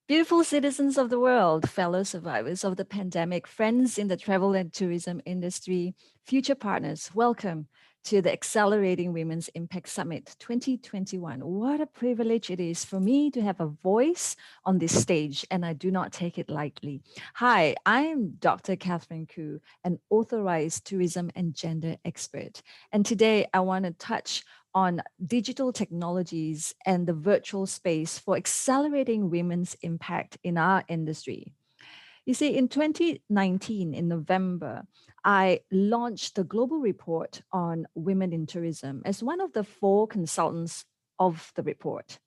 Beautiful citizens of the world, fellow survivors of the pandemic, friends in the travel and tourism industry, future partners, welcome to the Accelerating Women's Impact Summit 2021. What a privilege it is for me to have a voice on this stage, and I do not take it lightly. Hi, I'm Dr. Catheryn Khoo, an authorized tourism and gender expert. And today I want to touch on digital technologies and the virtual space for accelerating women's impact in our industry. You see, in 2019, in November, I launched the global report on women in tourism as one of the 4 consultants of the report.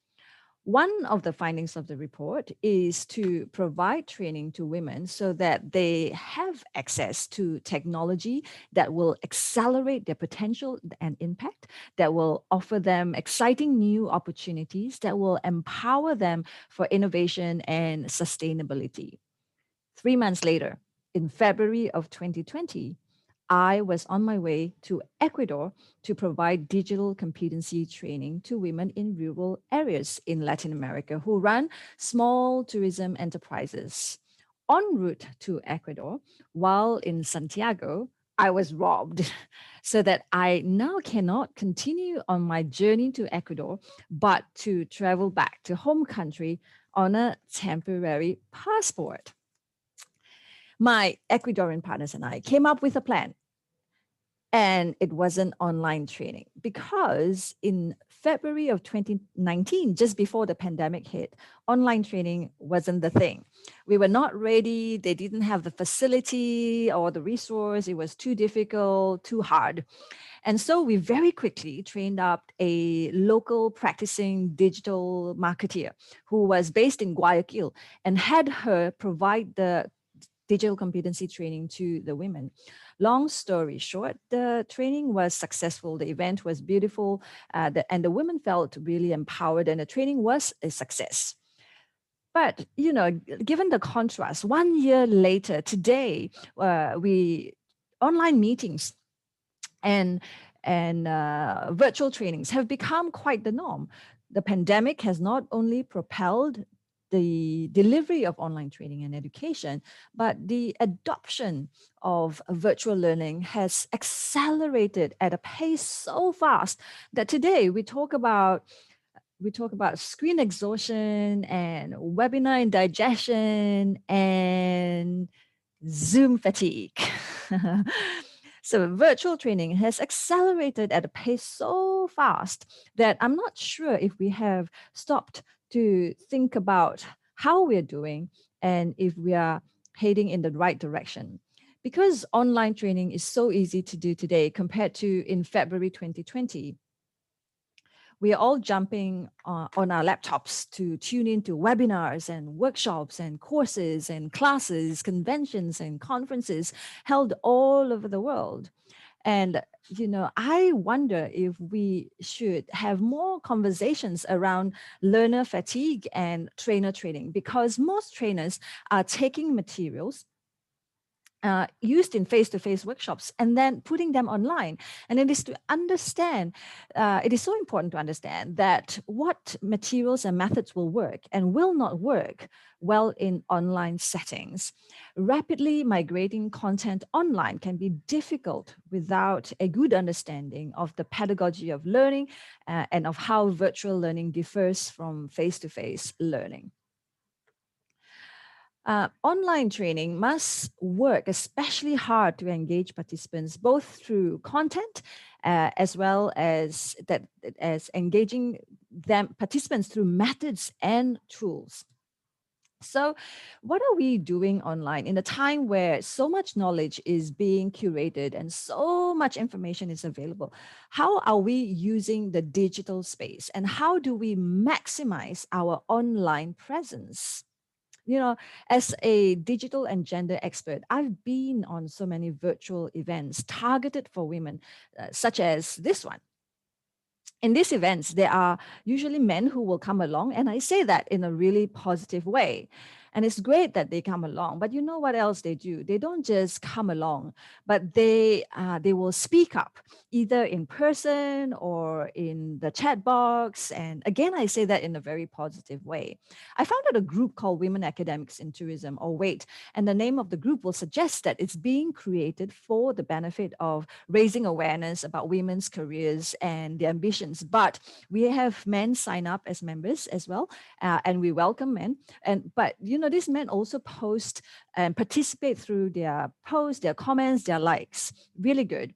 One of the findings of the report is to provide training to women so that they have access to technology that will accelerate their potential and impact, that will offer them exciting new opportunities, that will empower them for innovation and sustainability. 3 months later, in February of 2020, I was on my way to Ecuador to provide digital competency training to women in rural areas in Latin America who run small tourism enterprises. En route to Ecuador, while in Santiago, I was robbed so that I now cannot continue on my journey to Ecuador, but to travel back to home country on a temporary passport. My Ecuadorian partners and I came up with a plan, and it wasn't online training because in February of 2019, just before the pandemic hit, online training wasn't the thing. We were not ready. They didn't have the facility or the resource. It was too difficult, too hard. And so we very quickly trained up a local practicing digital marketeer who was based in Guayaquil and had her provide the digital competency training to the women. Long story short, the training was successful. The event was beautiful, and the women felt really empowered, and the training was a success. But given the contrast, 1 year later, today, we online meetings and virtual trainings have become quite the norm. The pandemic has not only propelled the delivery of online training and education, but the adoption of virtual learning has accelerated at a pace so fast that today we talk about screen exhaustion and webinar indigestion and Zoom fatigue. So virtual training has accelerated at a pace so fast that I'm not sure if we have stopped to think about how we're doing and if we are heading in the right direction. Because online training is so easy to do today compared to in February 2020, we are all jumping on our laptops to tune into webinars and workshops and courses and classes, conventions and conferences held all over the world. And, I wonder if we should have more conversations around learner fatigue and trainer training, because most trainers are taking materials used in face-to-face workshops and then putting them online. And it is to understand, it is so important to understand that what materials and methods will work and will not work well in online settings. Rapidly migrating content online can be difficult without a good understanding of the pedagogy of learning and of how virtual learning differs from face-to-face learning. Online training must work especially hard to engage participants, both through content as well as engaging participants through methods and tools. So what are we doing online in a time where so much knowledge is being curated and so much information is available? How are we using the digital space, and how do we maximize our online presence? As a digital and gender expert, I've been on so many virtual events targeted for women, such as this one. In these events, there are usually men who will come along, and I say that in a really positive way. And it's great that they come along, but you know what else they do? They don't just come along, but they will speak up either in person or in the chat box. And again, I say that in a very positive way. I founded a group called Women Academics in Tourism, or WAIT, and the name of the group will suggest that it's being created for the benefit of raising awareness about women's careers and their ambitions. But we have men sign up as members as well, and we welcome men. And but these men also post and participate through their posts, their comments, their likes. Really good.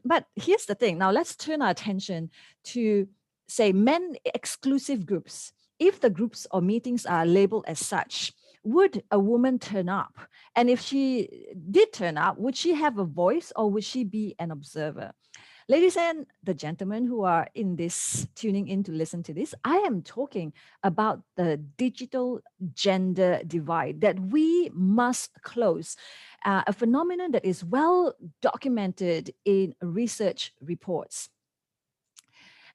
But here's the thing. Now let's turn our attention to, say, men exclusive groups. If the groups or meetings are labeled as such, would a woman turn up? And if she did turn up, would she have a voice or would she be an observer? Ladies and the gentlemen who are in this, tuning in to listen to this, I am talking about the digital gender divide that we must close, a phenomenon that is well documented in research reports.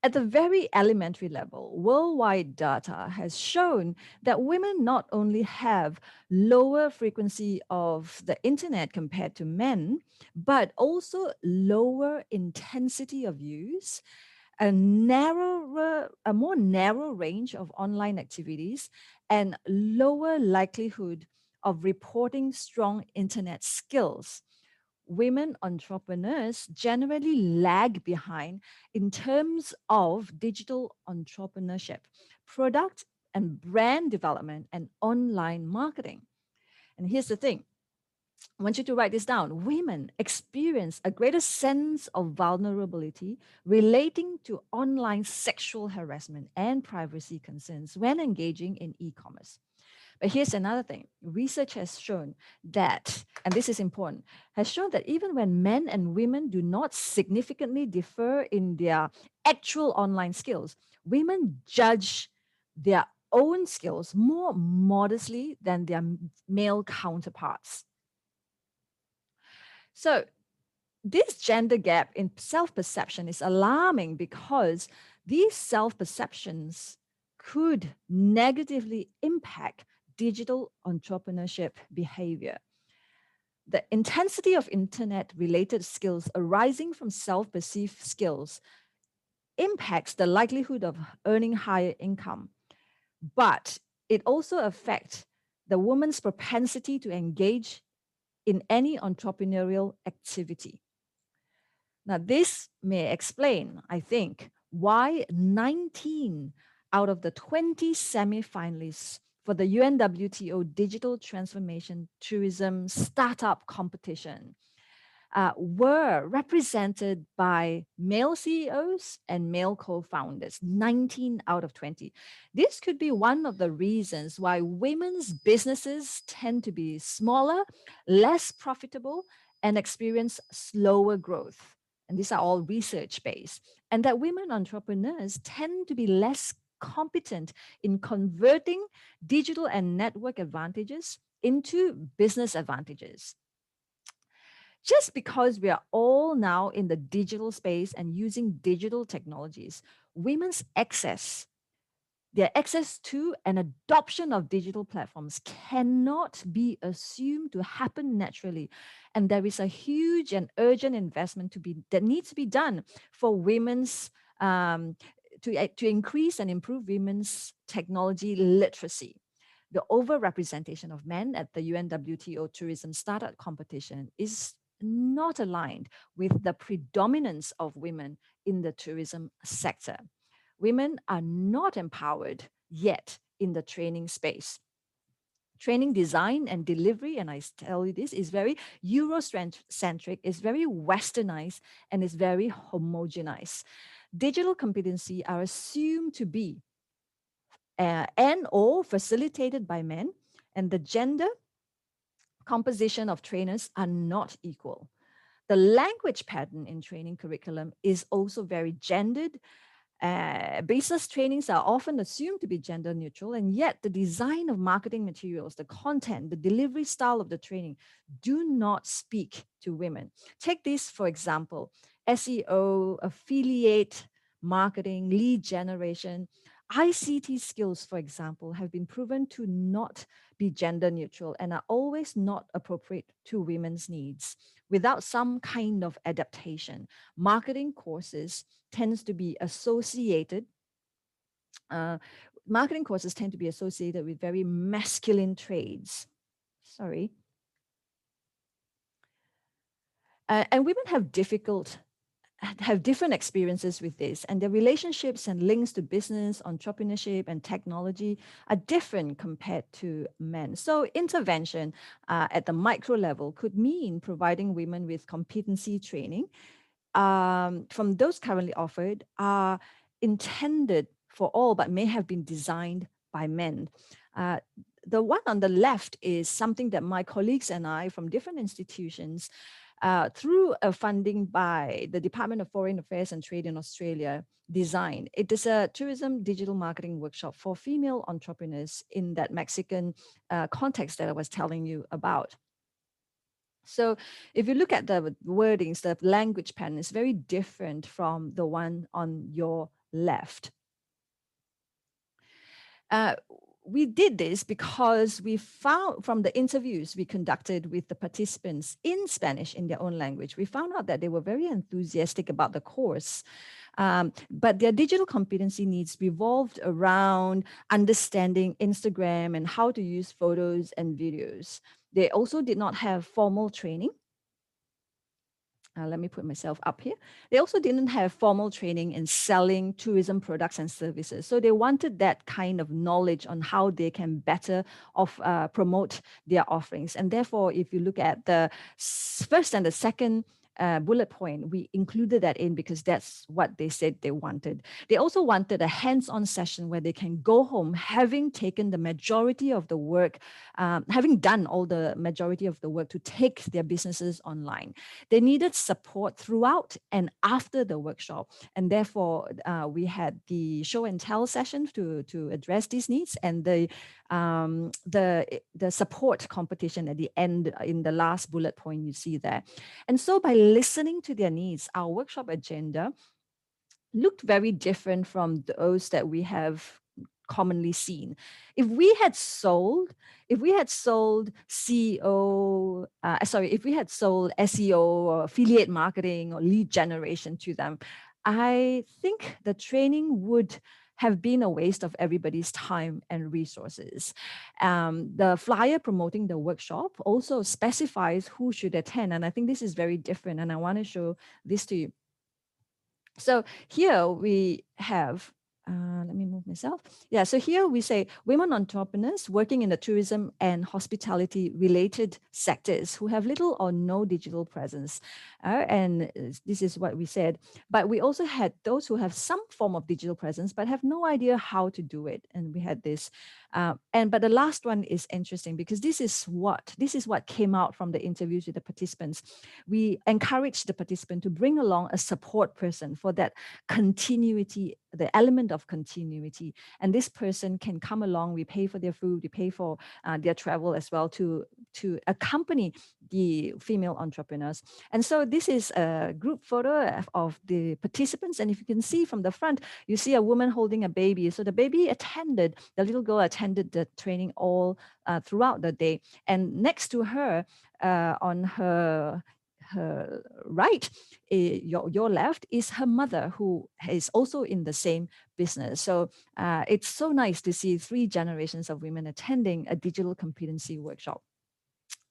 At the very elementary level, worldwide data has shown that women not only have lower frequency of the internet compared to men, but also lower intensity of use, a more narrow range of online activities, and lower likelihood of reporting strong internet skills. Women entrepreneurs generally lag behind in terms of digital entrepreneurship, product and brand development, and online marketing. And here's the thing, I want you to write this down. Women experience a greater sense of vulnerability relating to online sexual harassment and privacy concerns when engaging in e commerce. But here's another thing. Research has shown that, and this is important, has shown that even when men and women do not significantly differ in their actual online skills, women judge their own skills more modestly than their male counterparts. So this gender gap in self-perception is alarming because these self-perceptions could negatively impact digital entrepreneurship behavior. The intensity of internet-related skills arising from self-perceived skills impacts the likelihood of earning higher income, but it also affects the woman's propensity to engage in any entrepreneurial activity. Now, this may explain, I think, why 19 out of the 20 semi-finalists for the UNWTO Digital Transformation Tourism Startup Competition were represented by male CEOs and male co-founders, 19 out of 20. This could be one of the reasons why women's businesses tend to be smaller, less profitable, and experience slower growth. And these are all research based. And that women entrepreneurs tend to be less competent in converting digital and network advantages into business advantages. Just because we are all now in the digital space and using digital technologies, women's their access to and adoption of digital platforms cannot be assumed to happen naturally. And there is a huge and urgent investment that needs to be done for women's to increase and improve women's technology literacy. The overrepresentation of men at the UNWTO Tourism Startup Competition is not aligned with the predominance of women in the tourism sector. Women are not empowered yet in the training space. Training design and delivery, and I tell you this, is very Eurocentric, is very westernized, and is very homogenized. Digital competency are assumed to be and or facilitated by men, and the gender composition of trainers are not equal. The language pattern in training curriculum is also very gendered. Business trainings are often assumed to be gender neutral, and yet the design of marketing materials, the content, the delivery style of the training do not speak to women. Take this, for example, SEO, affiliate marketing, lead generation ICT skills, for example, have been proven to not be gender neutral and are always not appropriate to women's needs without some kind of adaptation. Marketing courses tends to be associated uh, marketing courses tend to be associated with very masculine trades. Sorry. And women have different experiences with this, and their relationships and links to business, entrepreneurship, and technology are different compared to men. So intervention at the micro level could mean providing women with competency training from those currently offered are intended for all, but may have been designed by men. Uh, the one on the left is something that my colleagues and I from different institutions, through a funding by the Department of Foreign Affairs and Trade in Australia, designed. It is a tourism digital marketing workshop for female entrepreneurs in that Mexican context that I was telling you about. So if you look at the wordings, the language pattern is very different from the one on your left. We did this because we found from the interviews we conducted with the participants in Spanish in their own language, we found out that they were very enthusiastic about the course. But their digital competency needs revolved around understanding Instagram and how to use photos and videos. They also did not have formal training. Let me put myself up here. They also didn't have formal training in selling tourism products and services. So they wanted that kind of knowledge on how they can better promote their offerings. And therefore, if you look at the first and the second bullet point, we included that in because that's what they said they wanted. They also wanted a hands-on session where they can go home having taken the majority of the work, having done all the majority of the work to take their businesses online. They needed support throughout and after the workshop. And therefore, we had the show and tell session to address these needs, and the support competition at the end in the last bullet point you see there. And so by listening to their needs, our workshop agenda looked very different from those that we have commonly seen. If we had sold SEO, if we had sold SEO or affiliate marketing or lead generation to them, I think the training would have been a waste of everybody's time and resources. The flyer promoting the workshop also specifies who should attend. And I think this is very different. And I want to show this to you. So here we have, let me move myself. Yeah, so here we say women entrepreneurs working in the tourism and hospitality related sectors who have little or no digital presence. And this is what we said. But we also had those who have some form of digital presence, but have no idea how to do it. And we had this. But the last one is interesting because this is what came out from the interviews with the participants. We encouraged the participant to bring along a support person for that continuity, the element of continuity. And this person can come along. We pay for their food, we pay for their travel as well to accompany the female entrepreneurs. And so this is a group photo of the participants. And if you can see from the front, you see a woman holding a baby. So the little girl attended the training all throughout the day. And next to her, on her right, your left, is her mother, who is also in the same business. So it's so nice to see 3 generations of women attending a digital competency workshop.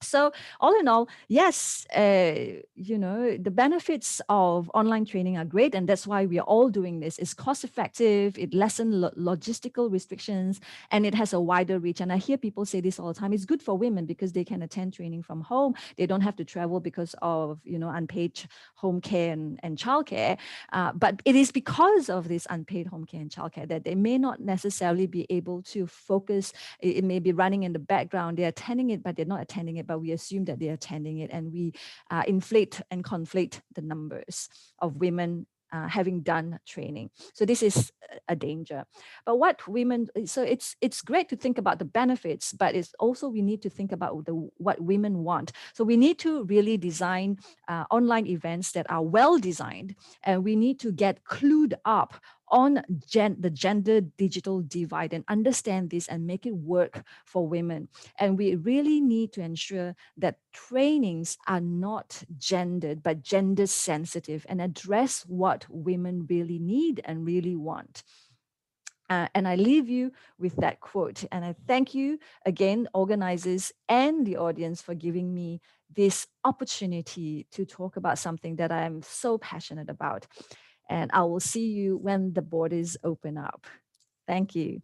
So all in all, yes, the benefits of online training are great. And that's why we are all doing this. It's cost effective, it lessens logistical restrictions, and it has a wider reach. And I hear people say this all the time. It's good for women because they can attend training from home. They don't have to travel because of, unpaid home care and childcare. But it is because of this unpaid home care and childcare that they may not necessarily be able to focus. It may be running in the background. They're attending it, but they're not attending it. But we assume that they're attending it, and we inflate and conflate the numbers of women having done training. So this is a danger. But it's great to think about the benefits, but it's also we need to think about what women want. So we need to really design online events that are well designed, and we need to get clued up on the gender digital divide and understand this and make it work for women. And we really need to ensure that trainings are not gendered, but gender sensitive and address what women really need and really want. And I leave you with that quote. And I thank you again, organizers and the audience, for giving me this opportunity to talk about something that I'm so passionate about. And I will see you when the borders open up. Thank you.